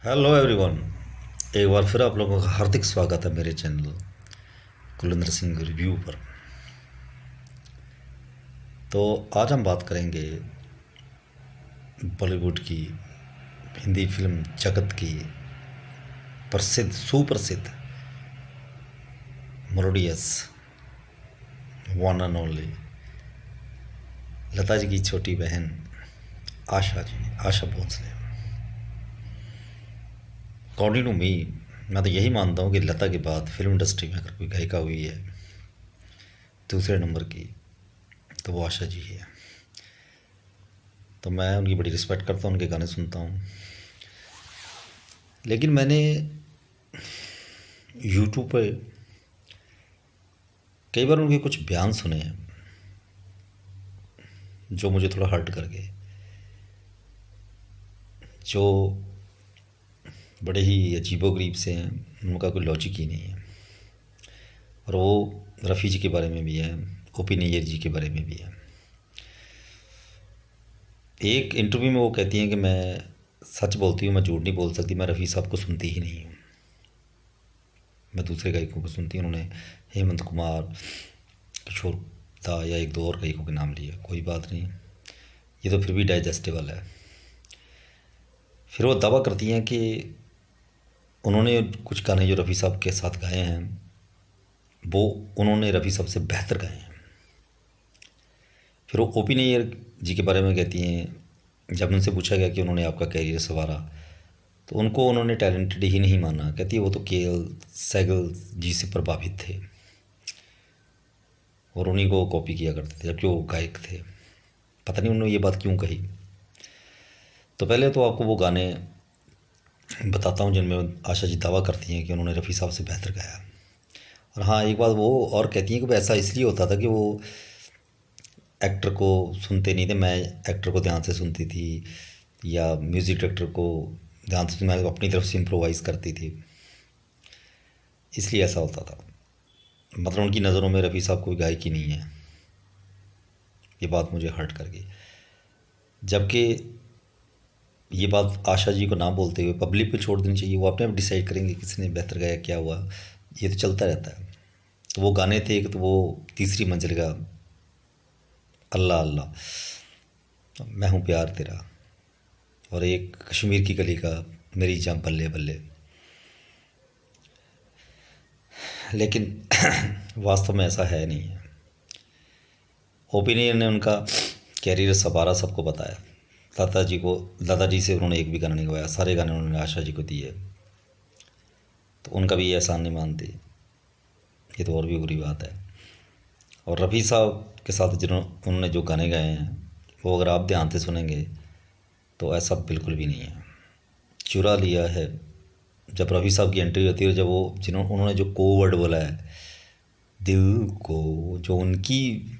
Hello everyone. एक बार फिर आप लोगों का हार्दिक स्वागत है मेरे चैनल कुलेंद्र सिंह रिव्यू पर। तो आज हम बात करेंगे बॉलीवुड की हिंदी फिल्म जगत की प्रसिद्ध सुप्रसिद्ध melodious one and only Lata ji की छोटी बहन Asha Bhosle. According to me, मैं तो यही मानता हूँ कि लता के बाद फिल्म इंडस्ट्री में अगर कोई गायिका हुई है दूसरे नंबर की तो वो आशा जी ही है। तो मैं उनकी बड़ी रिस्पेक्ट करता हूँ, उनके गाने सुनता हूँ। लेकिन मैंने यूट्यूब पे कई बार उनके कुछ बयान सुने हैं जो मुझे थोड़ा हर्ट कर गए, जो बड़े ही अजीबोगरीब से हैं, उनका कोई लॉजिक ही नहीं है। और वो रफ़ी जी के बारे में भी है, ओपी नैयर जी के बारे में भी है। एक इंटरव्यू में वो कहती हैं कि मैं सच बोलती हूँ, मैं झूठ नहीं बोल सकती, मैं रफ़ी साहब को सुनती ही नहीं हूँ, मैं दूसरे गायकों को सुनती हूँ। उन्होंने हेमंत कुमार, किशोर दा या एक दो और गायकों के नाम लिए, कोई बात नहीं, ये तो फिर भी डाइजेस्टेबल है। फिर वो दावा करती हैं कि उन्होंने कुछ गाने जो रफ़ी साहब के साथ गाए हैं वो उन्होंने रफ़ी साहब से बेहतर गाए हैं। फिर वो ओपी नैयर जी के बारे में कहती हैं, जब उनसे पूछा गया कि उन्होंने आपका कैरियर संवारा तो उनको उन्होंने टैलेंटेड ही नहीं माना। कहती है वो तो केएल सहगल जी से प्रभावित थे और उन्हीं को कॉपी किया करते थे जबकि वो गायक थे। पता नहीं उन्होंने ये बात क्यों कही। तो पहले तो आपको वो गाने बताता हूँ जिनमें आशा जी दावा करती हैं कि उन्होंने रफ़ी साहब से बेहतर गाया। और हाँ, एक बात वो और कहती हैं कि वो ऐसा इसलिए होता था कि वो एक्टर को सुनते नहीं थे, मैं एक्टर को ध्यान से सुनती थी या म्यूज़िक डायरेक्टर को ध्यान से, मैं अपनी तरफ से इम्प्रोवाइज़ करती थी, इसलिए ऐसा होता था। मतलब उनकी नज़रों में रफ़ी साहब कोई गायक ही नहीं है। ये बात मुझे हर्ट कर गई। जबकि ये बात आशा जी को ना बोलते हुए पब्लिक पे छोड़ देनी चाहिए, वो अपने आप डिसाइड करेंगे किसने बेहतर गाया, क्या हुआ, ये तो चलता रहता है। तो वो गाने थे एक तो वो तीसरी मंजिल का अल्लाह अल्लाह मैं हूँ प्यार तेरा, और एक कश्मीर की कली का मेरी जान बल्ले बल्ले। लेकिन वास्तव में ऐसा है नहीं है। ओपिनियन ने उनका कैरियर सवारा, सबको बताया। लता जी से उन्होंने एक भी गाना नहीं गवाया, सारे गाने उन्होंने आशा जी को दिए। तो उनका भी ये एहसान नहीं मानती, ये तो और भी बुरी बात है। और रफ़ी साहब के साथ उन्होंने जो गाने गाए हैं वो अगर आप ध्यान से सुनेंगे तो ऐसा बिल्कुल भी नहीं है। चुरा लिया है, जब रफ़ी साहब की एंट्री होती है, जब वो उन्होंने जो वर्ड बोला है दिल को, जो उनकी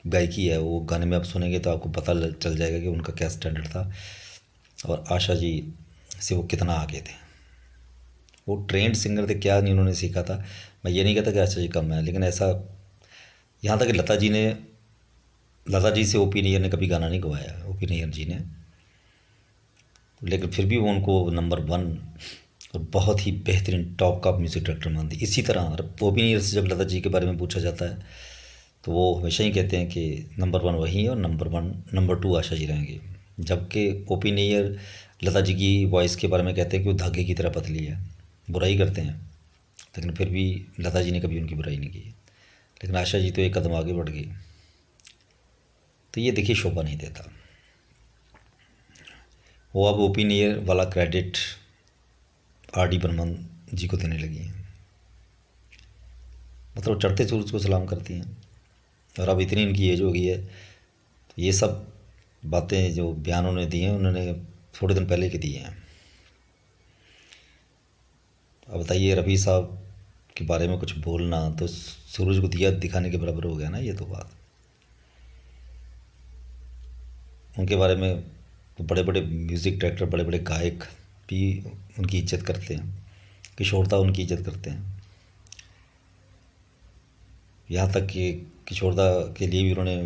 गायकी है वो गाने में आप सुनेंगे तो आपको पता चल जाएगा कि उनका क्या स्टैंडर्ड था और आशा जी से वो कितना आगे थे। वो ट्रेंड सिंगर थे, क्या नहीं उन्होंने सीखा था। मैं ये नहीं कहता कि आशा जी कम है, लेकिन ऐसा यहाँ तक कि लता जी से ओपी नैयर ने कभी गाना नहीं गवाया, ओपी नैयर जी ने, लेकिन फिर भी वो उनको नंबर वन और बहुत ही बेहतरीन टॉप का म्यूज़िक डायरेक्टर मानती। इसी तरह ओपी नैयर से जब लता जी के बारे में पूछा जाता है तो वो हमेशा ही कहते हैं कि नंबर वन वही है और नंबर टू आशा जी रहेंगे। जबकि ओपी नैयर लता जी की वॉइस के बारे में कहते हैं कि वो धागे की तरह पतली है, बुराई करते हैं, लेकिन फिर भी लता जी ने कभी उनकी बुराई नहीं की। लेकिन आशा जी तो एक कदम आगे बढ़ गई। तो ये देखिए शोभा नहीं देता। वो अब ओपी नैयर वाला क्रेडिट आर डी बर्मन जी को देने लगी हैं। मतलब चढ़ते सूरज को सलाम करती हैं। और अब इतनी इनकी एज हो गई है तो ये सब बातें जो बयान उन्होंने दिए हैं उन्होंने थोड़े दिन पहले के दिए हैं। अब बताइए, रफ़ी साहब के बारे में कुछ बोलना तो सूरज को दिया दिखाने के बराबर हो गया ना। ये तो बात, उनके बारे में तो बड़े बड़े म्यूज़िक डायरेक्टर, बड़े बड़े गायक भी उनकी इज्जत करते हैं, किशोरदा उनकी इज्जत करते हैं। यहाँ तक कि किशोरदा के लिए भी उन्होंने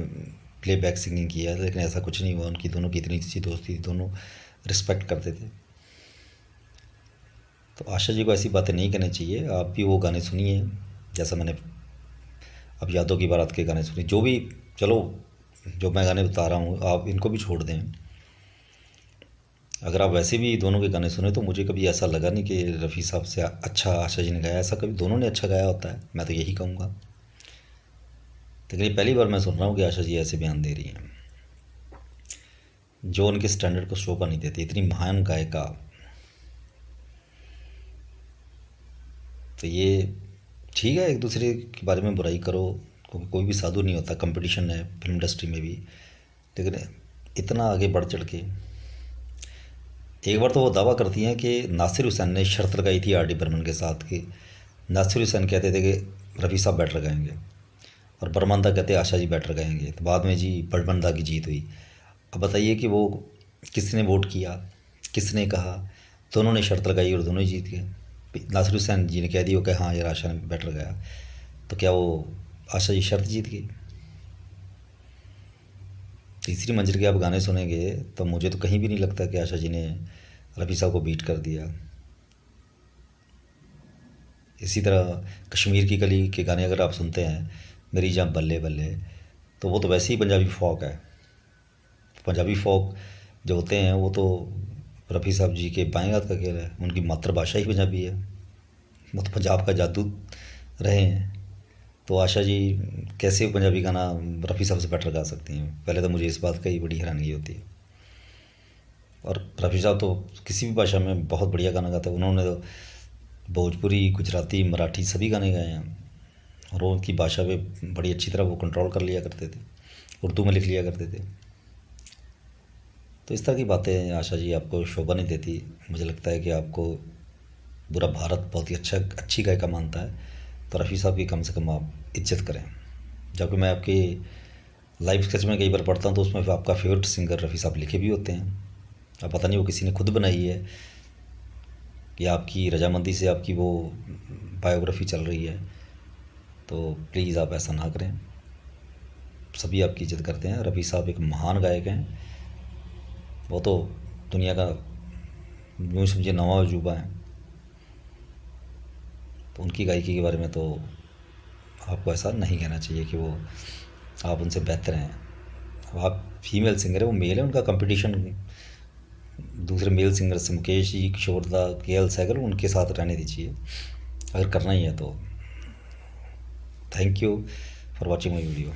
प्लेबैक सिंगिंग किया है, लेकिन ऐसा कुछ नहीं हुआ। उनकी दोनों की इतनी अच्छी दोस्ती थी, दोनों रिस्पेक्ट करते थे। तो आशा जी को ऐसी बातें नहीं करनी चाहिए। आप भी वो गाने सुनिए, जैसा मैंने अब यादों की बारात के गाने सुने, जो भी, चलो जो मैं गाने बता रहा हूँ आप इनको भी छोड़ दें। अगर आप वैसे भी दोनों के गाने सुने तो मुझे कभी ऐसा लगा नहीं कि रफ़ी साहब से अच्छा आशा जी ने गाया, ऐसा कभी दोनों ने अच्छा गाया होता है, मैं तो यही कहूँगा। लेकिन ये पहली बार मैं सुन रहा हूँ कि आशा जी ऐसे बयान दे रही हैं जो उनके स्टैंडर्ड को शोभा नहीं देती। इतनी महान गायिका, तो ये ठीक है, एक दूसरे के बारे में बुराई करो, क्योंकि कोई भी साधु नहीं होता, कंपटीशन है फिल्म इंडस्ट्री में भी। लेकिन इतना आगे बढ़ चढ़ के एक बार तो वो दावा करती हैं कि नासिर हुसैन ने शर्त लगाई थी आर डी बर्मन के साथ कि नासिर हुसैन कहते थे कि रफ़ी साहब बैटर गाएंगे और बर्मन दा कहते आशा जी बैटर गाएंगे, तो बाद में जी बर्मन दा की जीत हुई। अब बताइए कि वो किसने वोट किया, किसने कहा, दोनों ने शर्त लगाई और दोनों ही जीत गए। नासिर हुसैन जी ने कह दिया कि हाँ यार आशा ने बैटर गाया, तो क्या वो आशा जी शर्त जीत गई? तीसरी मंजिल के आप गाने सुनेंगे तो मुझे तो कहीं भी नहीं लगता कि आशा जी ने रफ़ी साहब को बीट कर दिया। इसी तरह कश्मीर की कली के गाने अगर आप सुनते हैं, मेरी जान बल्ले बल्ले, तो वो तो वैसे ही पंजाबी फोक है। पंजाबी फोक जो होते हैं वो तो रफ़ी साहब जी के बाएं हाथ का खेल है, उनकी मातृभाषा ही पंजाबी है, वो तो पंजाब का जादू रहे हैं। तो आशा जी कैसे पंजाबी गाना रफ़ी साहब से बेटर गा सकती हैं? पहले तो मुझे इस बात का ही बड़ी हैरानगी होती है। और रफ़ी साहब तो किसी भी भाषा में बहुत बढ़िया गाना गाते हैं। उन्होंने तो भोजपुरी, गुजराती, मराठी सभी गाने गाए हैं और वो उनकी भाषा पे बड़ी अच्छी तरह वो कंट्रोल कर लिया करते थे, उर्दू में लिख लिया करते थे। तो इस तरह की बातें आशा जी आपको शोभा नहीं देती। मुझे लगता है कि आपको पूरा भारत बहुत ही अच्छी गायिका मानता है, तो रफ़ी साहब की कम से कम आप इज्जत करें। जबकि मैं आपके लाइव स्केच में कई बार पढ़ता हूँ तो उसमें आपका फेवरेट सिंगर रफ़ी साहब लिखे भी होते हैं। अब पता नहीं वो किसी ने खुद बनाई है या आपकी रजामंदी से आपकी वो बायोग्राफी चल रही है, तो प्लीज़ आप ऐसा ना करें। सभी आपकी इज्जत करते हैं। रफ़ी साहब एक महान गायक हैं, वो तो दुनिया का यूँ समझिए नवा अजूबा है। तो उनकी गायकी के बारे में तो आपको ऐसा नहीं कहना चाहिए कि वो आप उनसे बेहतर हैं। अब आप फीमेल सिंगर है, वो मेल है, उनका कंपटीशन दूसरे मेल सिंगर से मुकेश जी, किशोर दा, के.एल. सहगल, उनके साथ रहने दीजिए अगर करना ही है तो। Thank you for watching my video.